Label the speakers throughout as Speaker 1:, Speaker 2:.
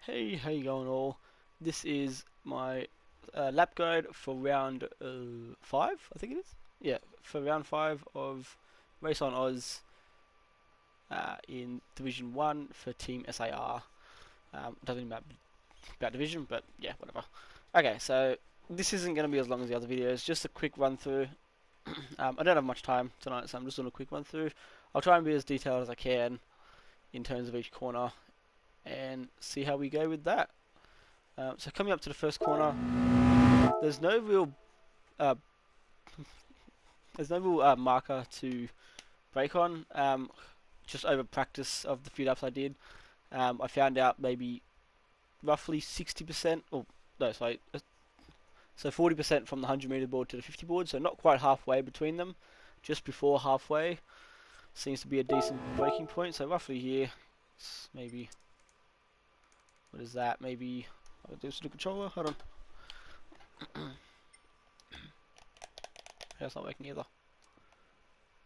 Speaker 1: Hey, how you going all? This is my lap guide for round 5, I think it is. Yeah, for round 5 of Race on Oz in Division 1 for Team SAR. Doesn't matter about division, but yeah, whatever. Okay, so this isn't going to be as long as the other videos, just a quick run through. I don't have much time tonight, so I'm just doing a quick run through. I'll try and be as detailed as I can in terms of each corner and see how we go with that. So coming up to the first corner, there's no real uh, marker to brake on. Just over practice of the few laps I did, I found out maybe roughly 60%, or no, sorry, so 40% from the 100 meter board to the 50 board, so not quite halfway between them, just before halfway seems to be a decent braking point. So roughly here, it's maybe, what is that? Maybe I'll do the controller. Hold on. That's not working either.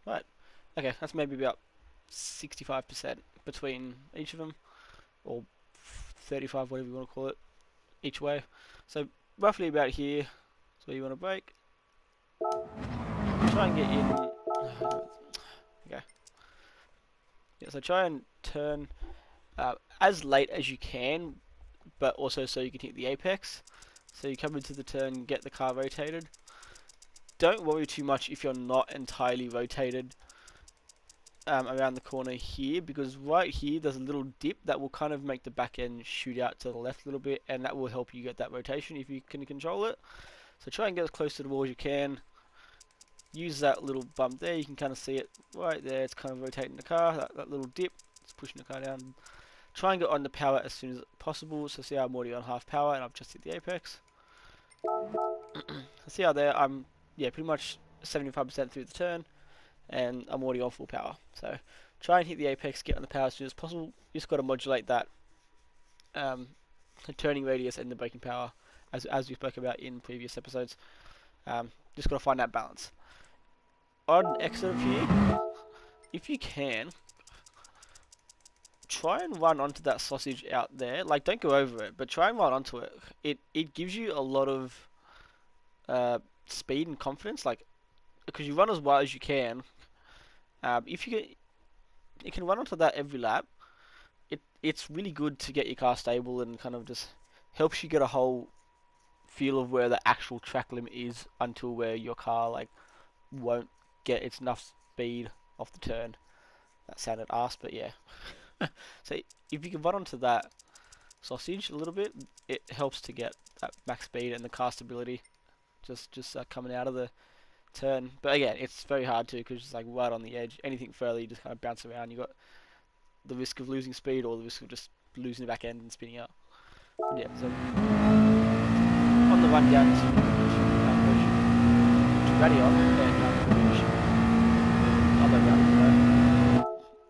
Speaker 1: Right. Okay, that's maybe about 65% between each of them, or 35, whatever you want to call it, each way. So roughly about here is where you want to brake. Try and get in. Okay. Yeah, so try and turn as late as you can, but also so you can hit the apex. So you come into the turn, get the car rotated. Don't worry too much if you're not entirely rotated around the corner here, because right here there's a little dip that will kind of make the back end shoot out to the left a little bit, and that will help you get that rotation if you can control it. So try and get as close to the wall as you can. Use that little bump there, you can kind of see it right there, it's kind of rotating the car, that little dip, it's pushing the car down. Try and get on the power as soon as possible. So see how I'm already on half power and I've just hit the apex. See how there I'm pretty much 75% through the turn and I'm already on full power. So try and hit the apex, get on the power as soon as possible. You just got to modulate that turning radius and the braking power as we spoke about in previous episodes. Just got to find that balance. On exit here, if you can, try and run onto that sausage out there. Like, don't go over it, but try and run onto it. It gives you a lot of speed and confidence, like, because you run as wide as you can. If you can run onto that every lap, it's really good to get your car stable and kind of just helps you get a whole feel of where the actual track limit is until where your car like won't get its enough speed off the turn. That sounded arse, but yeah. So if you can run onto that sausage a little bit, it helps to get that max speed and the car stability just coming out of the turn. But again, it's very hard to because it's like right on the edge. Anything further, you just kind of bounce around. You got the risk of losing speed or the risk of just losing the back end and spinning out. But yeah, so on the run down to radio and other round.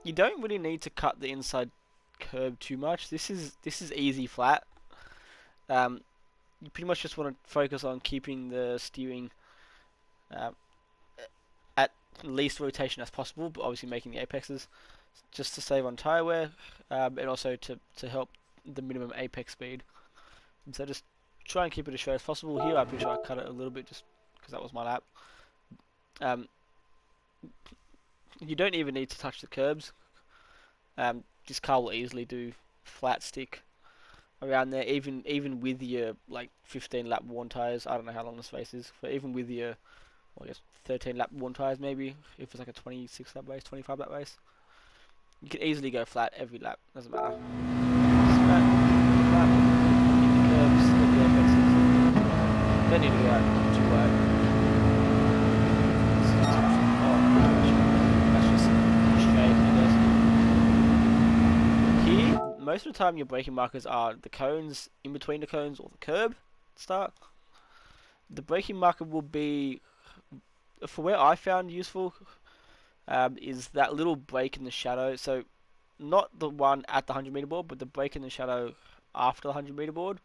Speaker 1: You don't really need to cut the inside curb too much. This is easy flat. You pretty much just want to focus on keeping the steering at least rotation as possible, but obviously making the apexes just to save on tire wear and also to help the minimum apex speed. And so just try and keep it as straight as possible. Here I'm pretty sure I cut it a little bit just because that was my lap. You don't even need to touch the curbs. This car will easily do flat stick around there, even with your like 15 lap worn tires. I don't know how long this race is, but even with your, well, I guess 13 lap worn tires maybe, if it's like a 26 lap race, 25 lap race, you can easily go flat every lap. Doesn't matter. Flat, hit the curbs, hit the apexes. Don't need to go out too wide. Most of the time your braking markers are the cones, in between the cones, or the curb start. The braking marker will be, for where I found useful, is that little break in the shadow. So not the one at the 100 meter board, but the break in the shadow after the 100 meter board,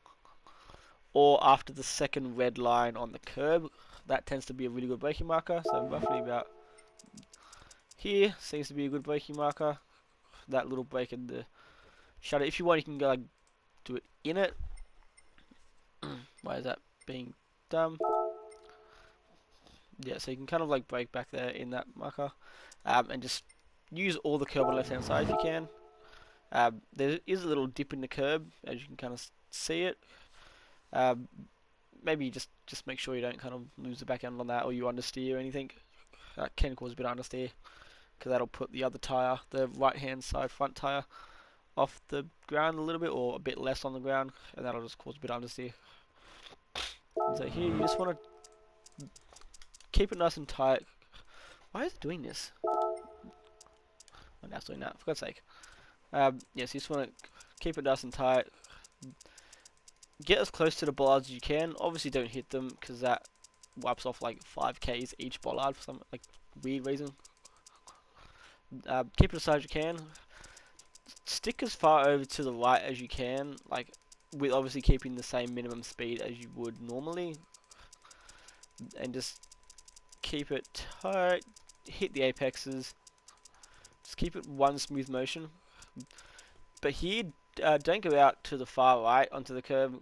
Speaker 1: or after the second red line on the curb. That tends to be a really good braking marker. So roughly about here seems to be a good braking marker. That little break in the shadow. If you want, you can go like do it in it. Why is that being dumb? Yeah, so you can kind of like brake back there in that marker, and just use all the curb on the left hand side if you can. There is a little dip in the curb, as you can kind of see it. Maybe just make sure you don't kind of lose the back end on that, or you understeer or anything. That can cause a bit of understeer, because that'll put the other tyre, the right hand side front tyre, off the ground a little bit, or a bit less on the ground, and that'll just cause a bit of understeer. So here you just want to keep it nice and tight. Why is it doing this? Oh, now it's doing that, for God's sake. Yes, you just want to keep it nice and tight. Get as close to the bollards as you can. Obviously don't hit them, because that wipes off like 5Ks each bollard for some like weird reason. Keep it as tight as you can. Stick as far over to the right as you can, like with obviously keeping the same minimum speed as you would normally, and just keep it tight. Hit the apexes. Just keep it one smooth motion. But here, don't go out to the far right onto the curb.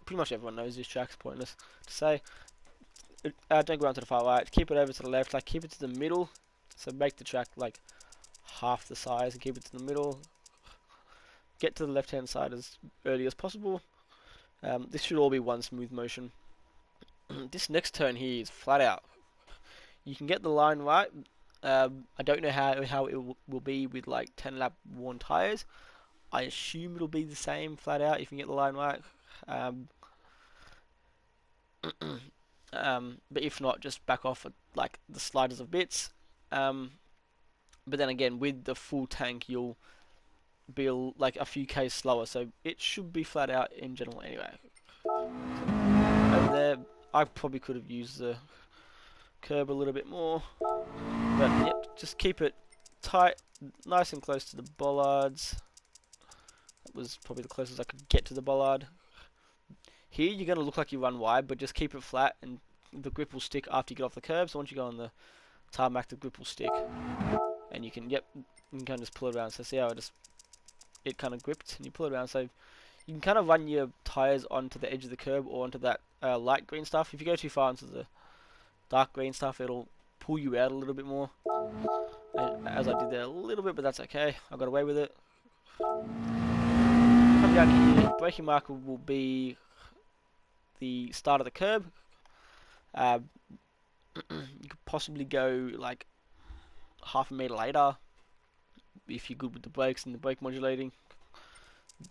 Speaker 1: Pretty much everyone knows this track's pointless to say. Don't go out to the far right. Keep it over to the left. Like keep it to the middle. So make the track like half the size and keep it to the middle. Get to the left hand side as early as possible. This should all be one smooth motion. This next turn here is flat out. You can get the line right. I don't know how it will be with like 10 lap worn tyres. I assume it'll be the same flat out if you get the line right. But if not, just back off at like the sliders of bits. But then again, with the full tank, you'll be like a few Ks slower, so it should be flat out in general anyway. So, over there, I probably could have used the curb a little bit more, but yep, just keep it tight, nice and close to the bollards. That was probably the closest I could get to the bollard. Here you're going to look like you run wide, but just keep it flat and the grip will stick after you get off the curb. So once you go on the tarmac, the grip will stick, and you can kind of just pull it around. So see how it kind of gripped, and you pull it around. So you can kind of run your tires onto the edge of the curb or onto that light green stuff. If you go too far into the dark green stuff, it'll pull you out a little bit more, as I did there a little bit, but that's okay. I got away with it. Come down here, braking marker will be the start of the curb. You could possibly go like half a meter later if you're good with the brakes and the brake modulating.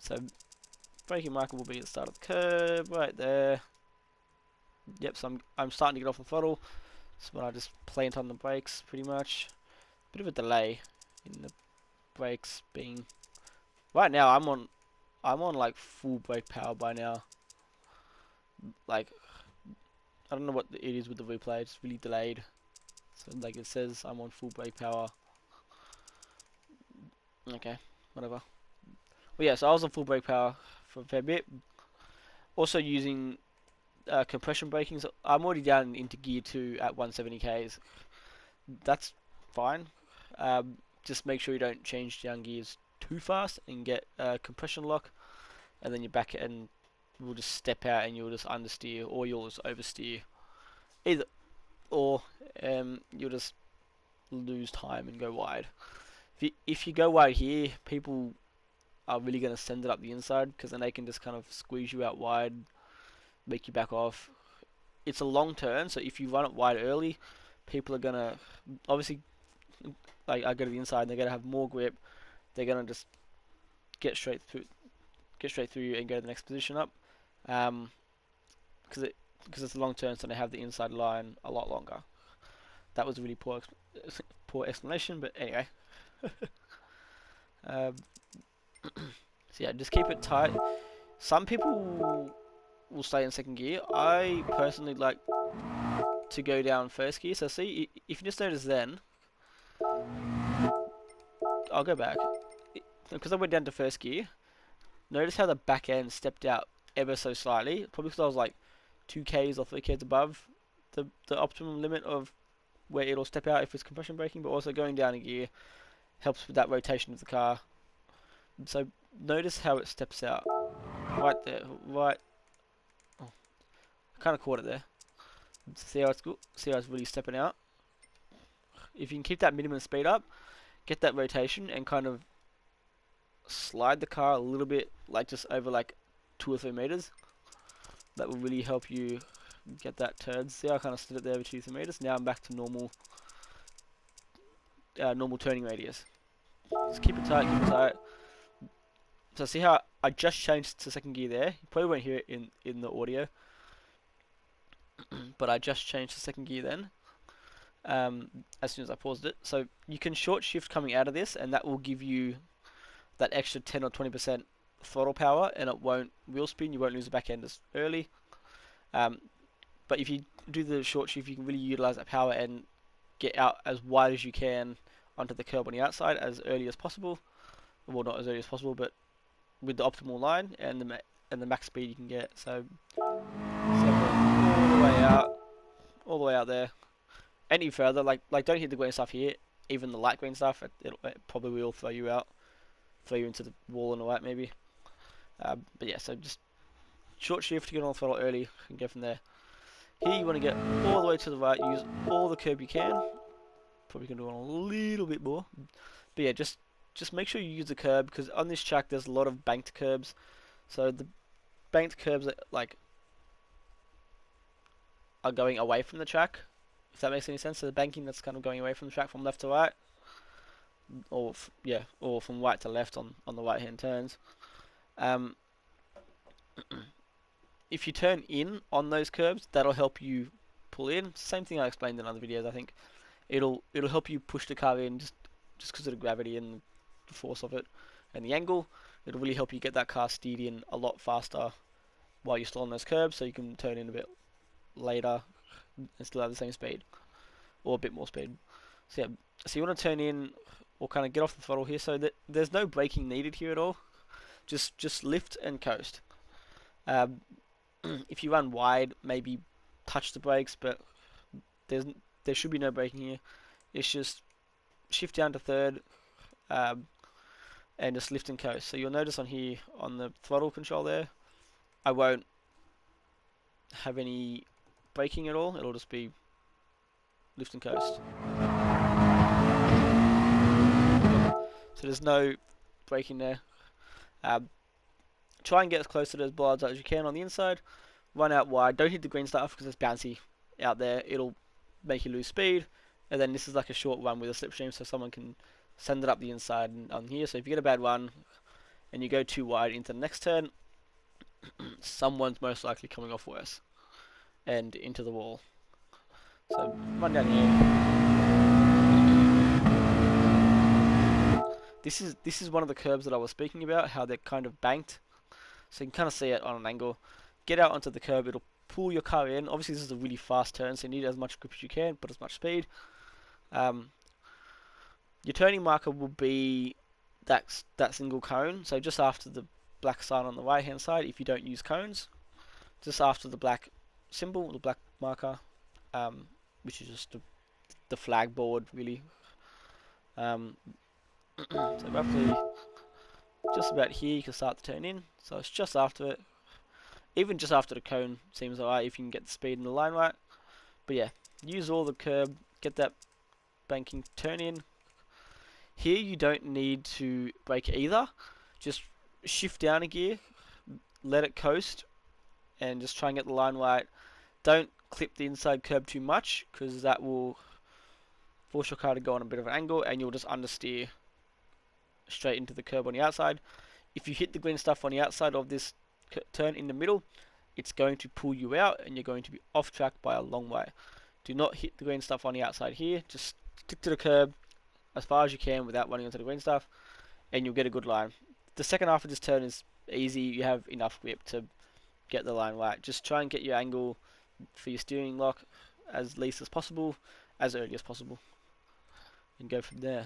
Speaker 1: So braking marker will be the start of the curb right there. Yep, so I'm starting to get off the throttle, so when I just plant on the brakes pretty much. Bit of a delay in the brakes being. Right now I'm on like full brake power by now. Like I don't know what it is with the replay, it's really delayed. So like it says I'm on full brake power. Okay, whatever. Well yeah, so I was on full brake power for a fair bit. Also using compression braking, so I'm already down into gear 2 at 170 k's. That's fine. Just make sure you don't change down gears too fast and get compression lock, and then you're back and will just step out and you'll just understeer, or you'll just oversteer. Either or, you'll just lose time and go wide. If you go wide here, people are really going to send it up the inside, because then they can just kind of squeeze you out wide, make you back off. It's a long turn, so if you run it wide early, people are going to, obviously, like I go to the inside, and they're going to have more grip. They're going to just get straight through you and go to the next position up. Because it's a long turn, so they have the inside line a lot longer. That was a really poor explanation, but anyway. So yeah, just keep it tight. Some people will stay in second gear. I personally like to go down first gear. So see, if you just notice then, I'll go back. Because I went down to first gear, notice how the back end stepped out ever so slightly. Probably because I was like 2Ks or 3Ks above the optimum limit of where it'll step out if it's compression braking, but also going down a gear helps with that rotation of the car. So notice how it steps out. Right there. Right. Oh, kind of caught it there. See how it's good? See how it's really stepping out? If you can keep that minimum speed up, get that rotation and kind of slide the car a little bit, like just over like 2 or 3 meters. That will really help you get that turn. See how I kind of slid it there over 2 or 3 meters? Now I'm back to normal normal turning radius. Just keep it tight, keep it tight. So see how I just changed to second gear there? You probably won't hear it in the audio. But I just changed to second gear then. As soon as I paused it. So you can short shift coming out of this, and that will give you that extra 10 or 20% throttle power, and it won't wheel spin. You won't lose the back end as early. But if you do the short shift, you can really utilize that power and get out as wide as you can onto the curb on the outside as early as possible. Well, not as early as possible, but with the optimal line and the max speed you can get. So all the way out there. Any further, like don't hit the green stuff here. Even the light green stuff, it probably will throw you out, throw you into the wall and all that maybe. But yeah, so just short shift to get on the throttle early and go from there. Here you want to get all the way to the right, use all the curb you can. Probably can do it a little bit more. But yeah, just make sure you use the curb, because on this track there's a lot of banked curbs. So the banked curbs are going away from the track, if that makes any sense. So the banking that's kind of going away from the track from left to right, or from right to left on the right hand turns. If you turn in on those curbs, that'll help you pull in. Same thing I explained in other videos. I think it'll help you push the car in just because of the gravity and the force of it and the angle. It'll really help you get that car steered in a lot faster while you're still on those curbs, so you can turn in a bit later and still have the same speed or a bit more speed. So yeah, so you want to turn in or kind of get off the throttle here, so that there's no braking needed here at all. Just lift and coast. If you run wide, maybe touch the brakes, but there should be no braking here. It's just shift down to third, and just lift and coast. So you'll notice on here on the throttle control there, I won't have any braking at all. It'll just be lift and coast. So there's no braking there. Try and get as close to those bollards as you can on the inside. Run out wide. Don't hit the green stuff because it's bouncy out there. It'll make you lose speed. And then this is like a short run with a slipstream, so someone can send it up the inside and on here. So if you get a bad run and you go too wide into the next turn, someone's most likely coming off worse and into the wall. So run down here. This is one of the curbs that I was speaking about, how they're kind of banked. So you can kind of see it on an angle. Get out onto the curb, it'll pull your car in. Obviously this is a really fast turn, so you need as much grip as you can, but as much speed. Your turning marker will be that single cone, so just after the black sign on the right hand side, if you don't use cones, just after the black symbol, the black marker, which is just the flag board really. So roughly just about here you can start to turn in, so it's just after it. Even just after the cone seems alright if you can get the speed and the line right. But yeah, use all the curb, get that banking, turn in. Here you don't need to brake either. Just shift down a gear, let it coast, and just try and get the line right. Don't clip the inside curb too much, because that will force your car to go on a bit of an angle and you'll just understeer straight into the curb on the outside. If you hit the green stuff on the outside of this turn in the middle, it's going to pull you out and you're going to be off track by a long way. Do not hit the green stuff on the outside here. Just stick to the curb as far as you can without running into the green stuff, and you'll get a good line. The second half of this turn is easy. You have enough grip to get the line right. Just try and get your angle for your steering lock as least as possible, as early as possible, and go from there.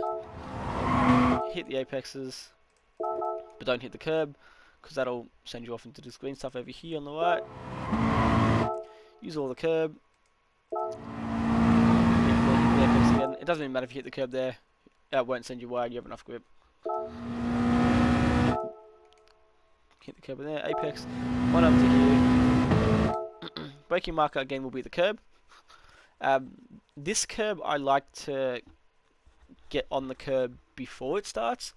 Speaker 1: Hit the apexes, but don't hit the curb, because that'll send you off into this green stuff over here on the right. Use all the curb. Hit the apex again. It doesn't even matter if you hit the curb there. It won't send you wide. You have enough grip. hit the curb in there, apex, one up to here. Braking marker again will be the curb. This curb I like to get on the curb before it starts,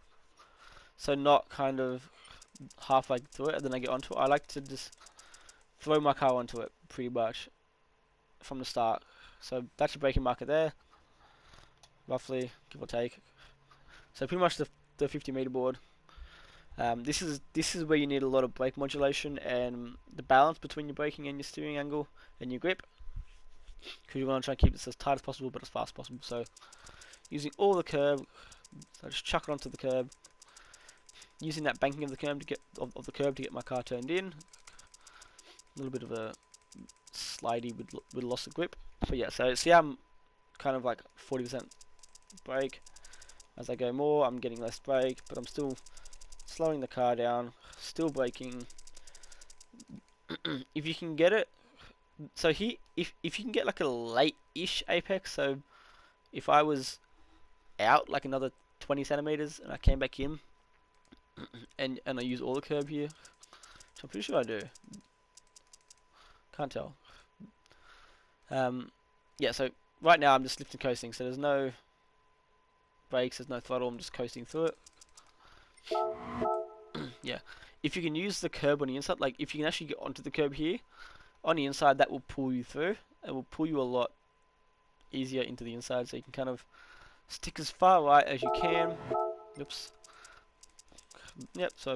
Speaker 1: so not kind of halfway through it and then I get onto it. I like to just throw my car onto it pretty much from the start. So that's your braking marker there, roughly, give or take. So pretty much the 50-meter board. This is where you need a lot of brake modulation and the balance between your braking and your steering angle and your grip, because you want to try and keep this as tight as possible but as fast as possible. So using all the curb, so I just chuck it onto the curb, using that banking of the curb to get my car turned in. A little bit of a slidey with loss of grip, but yeah. So see, I'm kind of like 40% brake. As I go more, I'm getting less brake, but I'm still slowing the car down, still braking. If you can get it, so here, if you can get like a late-ish apex, so if I was out like another 20 centimeters and I came back in, and I use all the curb here, which I'm pretty sure I do. Can't tell. Yeah, so right now I'm just lifting coasting, so there's no brakes, there's no throttle, I'm just coasting through it. Yeah, if you can use the curb on the inside, like if you can actually get onto the curb here, on the inside, that will pull you through. It will pull you a lot easier into the inside, so you can kind of stick as far right as you can. Oops. Yep, so,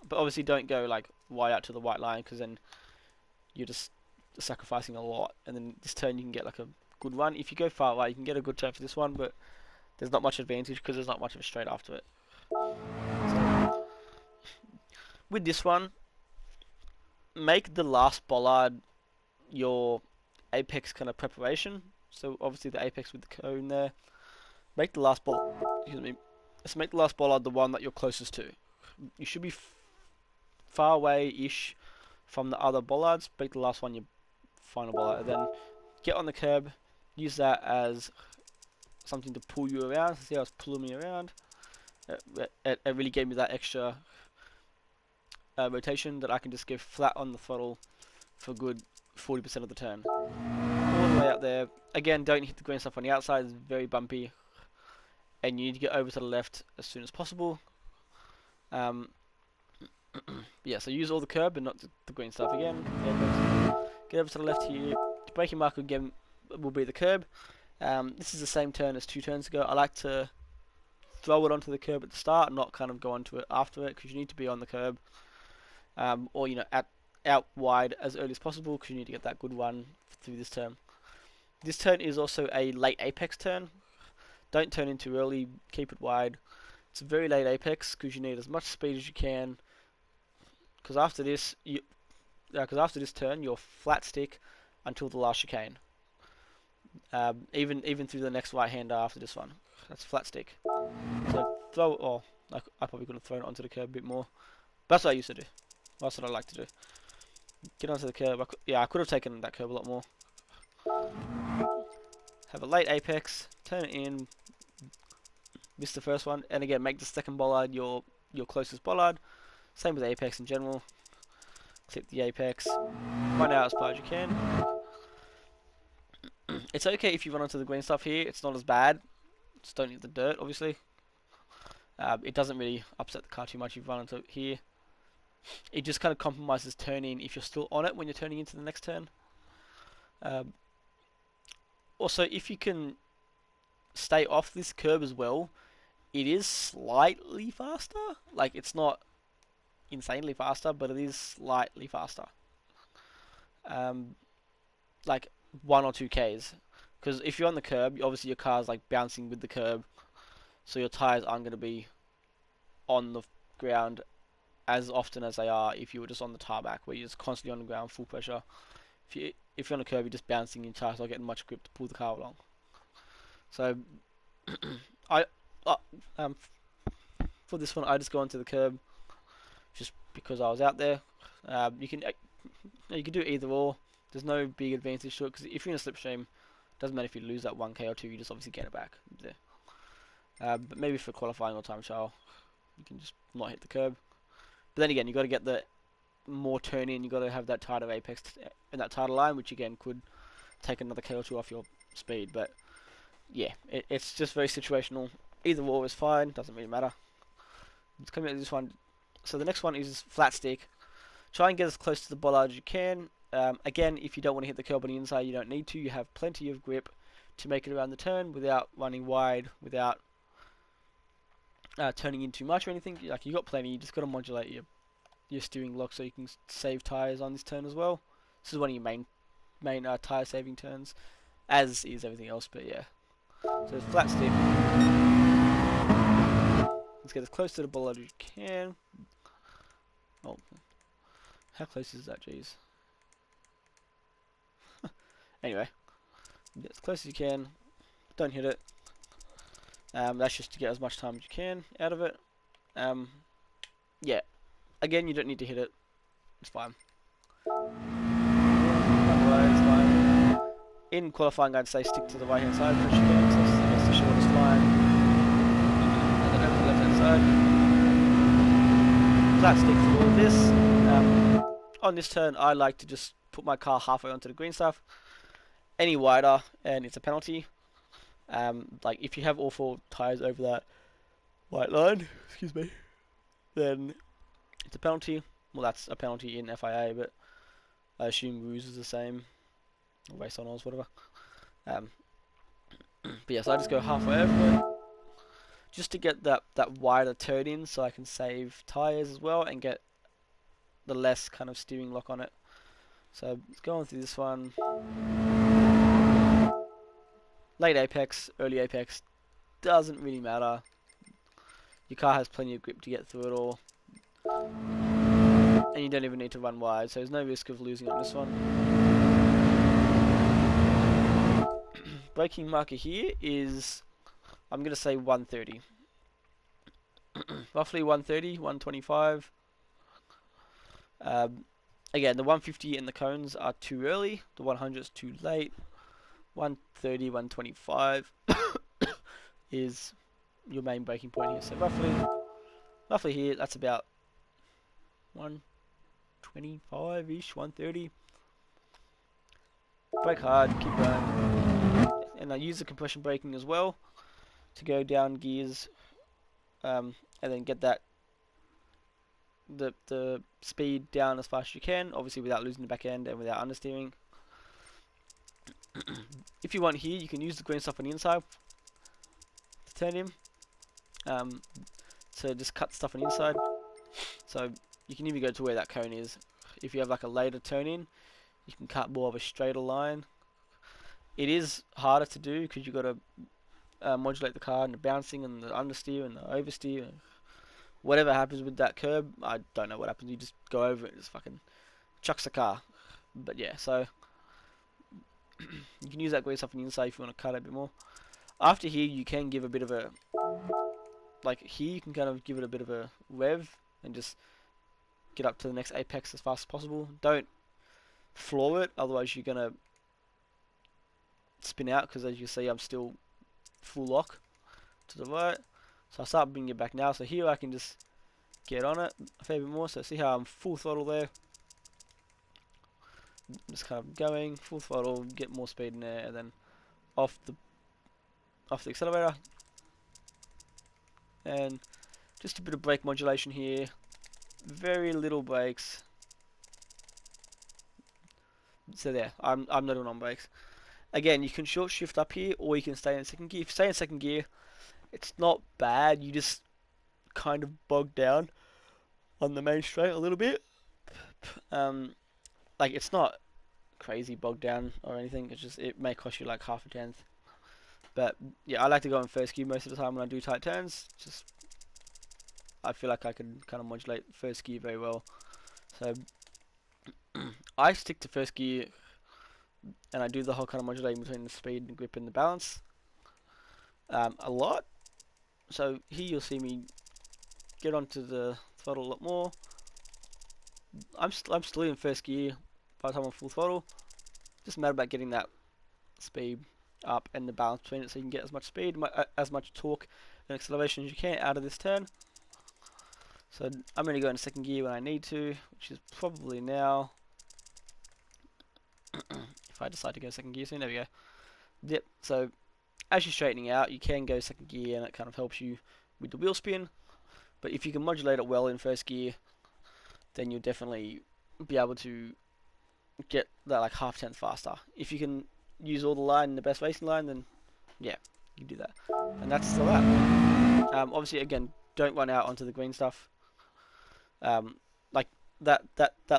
Speaker 1: but obviously don't go like right out to the white line, because then you're just sacrificing a lot, and then this turn you can get like a good run. If you go far right, you can get a good turn for this one, but there's not much advantage because there's not much of a straight after it. So, with this one, make the last bollard your apex kind of preparation. So obviously the apex with the cone there. Make the last bollard, excuse me. Let's make the last bollard the one that you're closest to. You should be far away-ish from the other bollards. Make the last one your final bollard. Then get on the curb. Use that as something to pull you around. See how it's pulling me around? It really gave me that extra rotation that I can just go flat on the throttle for a good 40% of the turn. All the way out there. Again, don't hit the green stuff on the outside, it's very bumpy. And you need to get over to the left as soon as possible. Yeah, so use all the curb and not the green stuff again. Get over to the left here. The braking marker again will be the curb. This is the same turn as 2 turns ago. I like to throw it onto the curb at the start, not kind of go onto it after it, because you need to be on the curb. Or out wide as early as possible, because you need to get that good run through this turn. This turn is also a late apex turn. Don't turn in too early, keep it wide. It's a very late apex because you need as much speed as you can. Because after this, turn, you're flat stick until the last chicane. Even through the next right hander after this one, that's flat stick. So throw. Oh, I probably could have thrown it onto the curb a bit more. But that's what I used to do. That's what I like to do. Get onto the curb. I could have taken that curb a lot more. Have a late apex. Turn it in. Miss the first one, and again make the second bollard your closest bollard. Same with apex in general. Clip the apex. Run out as far as you can. It's okay if you run onto the green stuff here. It's not as bad. Just don't hit the dirt, obviously. It doesn't really upset the car too much if you run onto it here. It just kind of compromises turning if you're still on it when you're turning into the next turn. Also, if you can stay off this curb as well, it is slightly faster. Like, it's not insanely faster, but it is slightly faster. Like 1 or 2 Ks. Because if you're on the curb, obviously your car's like bouncing with the curb, so your tires aren't going to be on the ground as often as they are if you were just on the tarmac, where you're just constantly on the ground, full pressure. If you're on a curb, you're just bouncing, your tires not getting much grip to pull the car along. So, for this one, I just go onto the curb, just because I was out there. You can do either or. There's no big advantage to it, because if you're in a slipstream, doesn't matter if you lose that 1K or 2, you just obviously get it back there. But maybe for qualifying or time trial, you can just not hit the curb. But then again, you got to get the more turn in. You got to have that tighter apex and that tighter line, which again could take another K or two off your speed. But yeah, it's just very situational. Either or is fine. Doesn't really matter. Let's come at this one. So the next one is flat stick. Try and get as close to the bollard as you can. Again, if you don't want to hit the curb on the inside, you don't need to. You have plenty of grip to make it around the turn without running wide, without turning in too much or anything. Like, you got plenty. You just got to modulate your steering lock so you can save tires on this turn as well. This is one of your main tire saving turns, as is everything else. But yeah, so flat stick. Let's get as close to the bollard as you can. Oh, how close is that? Jeez. Anyway, get as close as you can. Don't hit it. That's just to get as much time as you can out of it. Yeah. Again, you don't need to hit it. It's fine. It's fine. In qualifying, I'd say stick to the right hand side as much as you can, so that's the shortest line. And then over the left hand side. Flat stick for all of this. On this turn, I like to just put my car halfway onto the green stuff. Any wider, and it's a penalty. Like, if you have all 4 tires over that white line, excuse me, then it's a penalty. Well, that's a penalty in FIA, but I assume Ruse is the same, or RaceOnOz, whatever. But yeah, so I just go halfway over it, just to get that wider turn in, so I can save tires as well and get the less kind of steering lock on it. So going through this one. Late apex, early apex, doesn't really matter. Your car has plenty of grip to get through it all. And you don't even need to run wide, so there's no risk of losing on this one. Braking marker here is, I'm going to say 130. Roughly 130, 125. Again, the 150 and the cones are too early, the 100 is too late. 130, 125 is your main braking point here. So roughly here, that's about 125-ish, 130. Brake hard, keep going. And I use the compression braking as well to go down gears, and then get that the speed down as fast as you can, obviously without losing the back end and without understeering. If you want here, you can use the green stuff on the inside to turn him. So just cut stuff on the inside. So you can even go to where that cone is. If you have like a later turn in, you can cut more of a straighter line. It is harder to do because you've got to modulate the car and the bouncing and the understeer and the oversteer. Whatever happens with that curb, I don't know what happens. You just go over it and just fucking chucks the car. But yeah, so you can use that green stuff on the inside if you want to cut it a bit more. After here, you can give a bit of a, like here, you can kind of give it a bit of a rev and just get up to the next apex as fast as possible. Don't floor it, otherwise you're gonna spin out, because as you see, I'm still full lock to the right. So I'll start bringing it back now. So here I can just get on it a fair bit more. So see how I'm full throttle there. Just kind of going full throttle, get more speed in there, and then off the accelerator, and just a bit of brake modulation here. Very little brakes. So there, I'm not doing on brakes. Again, you can short shift up here, or you can stay in second gear. If you stay in second gear, it's not bad. You just kind of bog down on the main straight a little bit. Like, it's not crazy bogged down or anything. It's just, it may cost you like half a tenth. But yeah, I like to go in first gear most of the time when I do tight turns. Just, I feel like I can kind of modulate first gear very well. So I stick to first gear, and I do the whole kind of modulating between the speed and grip and the balance a lot. So here you'll see me get onto the throttle a lot more. I'm still in first gear by the time I'm full throttle. Just a matter about getting that speed up and the balance between it, so you can get as much speed, as much torque and acceleration as you can out of this turn. So I'm going to go into second gear when I need to, which is probably now. If I decide to go second gear soon, there we go. Yep, so as you're straightening out, you can go second gear and it kind of helps you with the wheel spin. But if you can modulate it well in first gear, then you'll definitely be able to get that like half-tenth faster. If you can use all the line in the best racing line, then yeah, you do that. And that's the lap. Obviously, again, don't run out onto the green stuff. Like that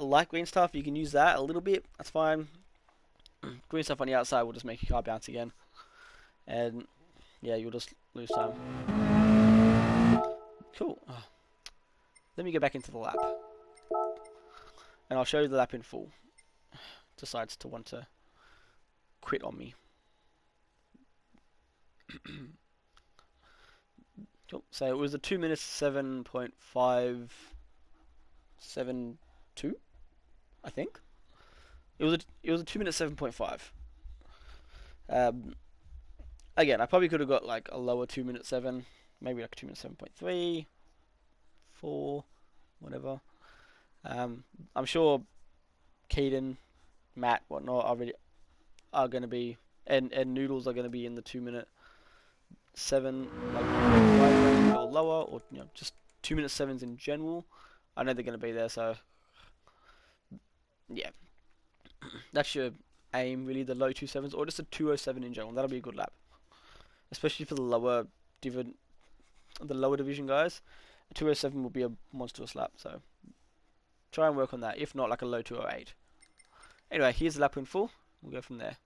Speaker 1: light green stuff, you can use that a little bit. That's fine. Green stuff on the outside will just make your car bounce again, and yeah, you'll just lose time. Cool. Let me go back into the lap, and I'll show you the lap in full. Decides to want to quit on me. Cool. So it was a 2 minutes 7.572, I think. It was a 2 minute 7.5. Again, I probably could have got like a lower 2 minute 7, maybe like 2 minute 7.3, 4, whatever. I'm sure Keaton, Matt, whatnot are going to be, and Noodles are going to be in the 2 minute 7, like or lower, or just 2 minute 7s in general. I know they're going to be there, so yeah, that's your aim really, the low 2.7s, or just a 2.07 in general. That'll be a good lap, especially for the lower division guys. A 2.07 will be a monstrous lap, so try and work on that. If not, like a low 2.08. Anyway, here's the lap in full. We'll go from there.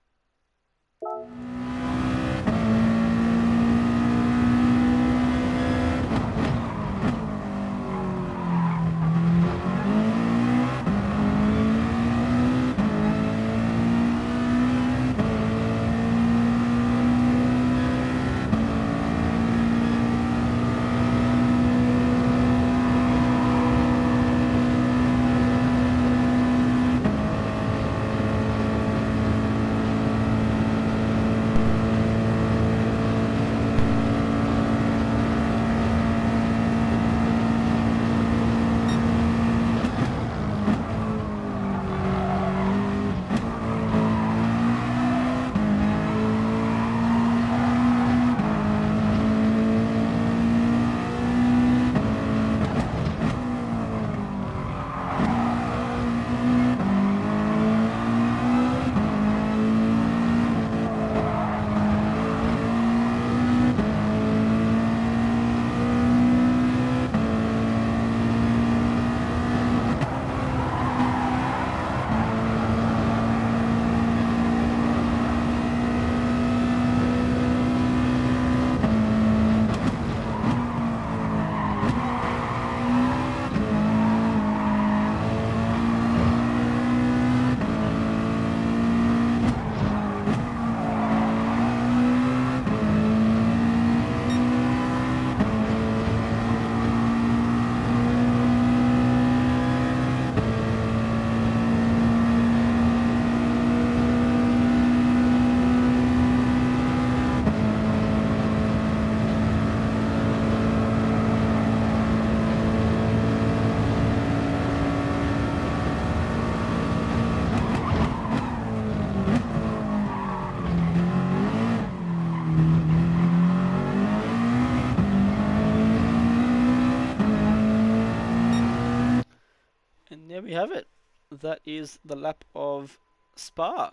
Speaker 1: There we have it. That is the lap of Spa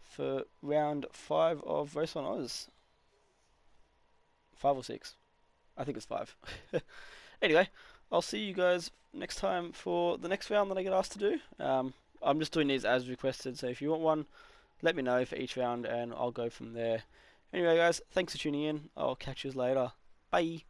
Speaker 1: for round 5 of RaceOnOz. 5 or 6? I think it's 5. Anyway, I'll see you guys next time for the next round that I get asked to do. I'm just doing these as requested, so if you want one, let me know for each round and I'll go from there. Anyway guys, thanks for tuning in. I'll catch you later. Bye.